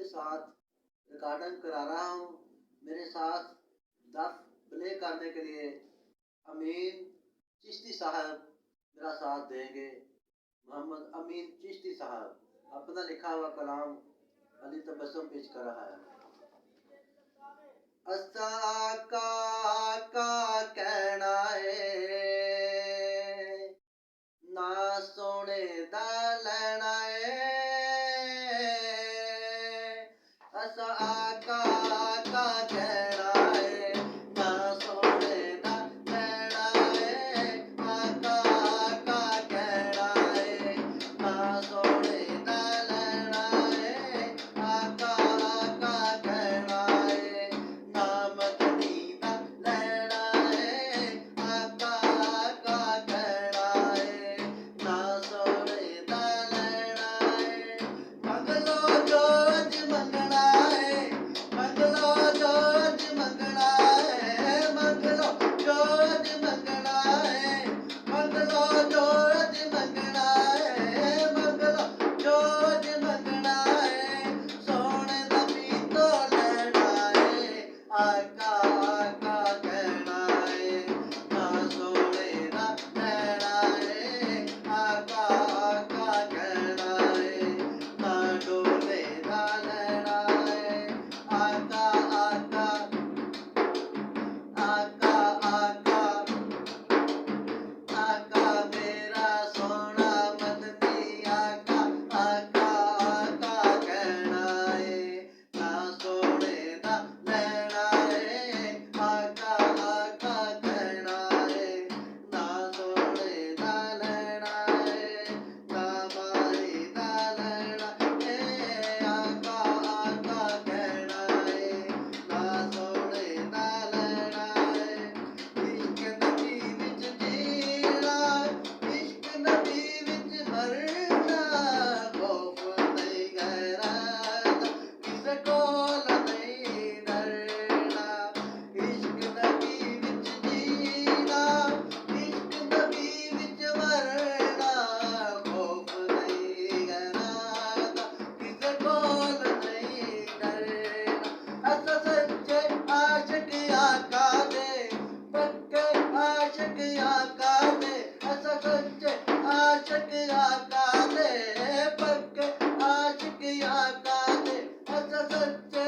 साथ रिकॉर्डिंग करा रहा हूँ। मेरे साथ 10 प्ले करने के लिए अमीन चिश्ती साहब मेरा साथ देंगे। मोहम्मद अमीन चिश्ती साहब अपना लिखा हुआ कलाम अली तबस्सुम पेश कर रहा है। असा का कहना है ना सोने दा लैना है। असा का कहना है ना सोने दा लैना है। आका का कहना है ना सोने दा लैना है। आका का कहना है ना मदनी दा लैना है। आका का कहना है ना सोने दा लैना है। मंग लो जो अज मंगना है, मंग लो जो अज मंगना है। मंग लो जो अज मंगना है, मंग लो जो अज मंगना है। मंग लो जो अज मंगना है सोने दा पीतो लैना है। आका आका कहना है ना सोने दा लैना है। आका आका कहना है ना डोले दा लैना है। आका आका आका आका आका मेरा सोना मदनी। आका आका आका कहना है ना सोने दा लैना है। आका आका कहना है ना सोने दा लैना है। ना माही दा लैना है। आका आका कहना है ना सोने दा लैना है। इश्क नबी विच जीना, इश्क नबी विच मरना। खौफ नहीं गैरत किसे कोल नहीं डरना। इश्क नबी विच जीना, इश्क नबी विच मरना। खौफ नहीं गैरत किसे कोल नहीं डरना। असा सच्चे आशिक आका दे, पक्के आशिक आका दे। असा सच्चे आशिक आका दे, पक्के आशिक आका दे। असा सच्चे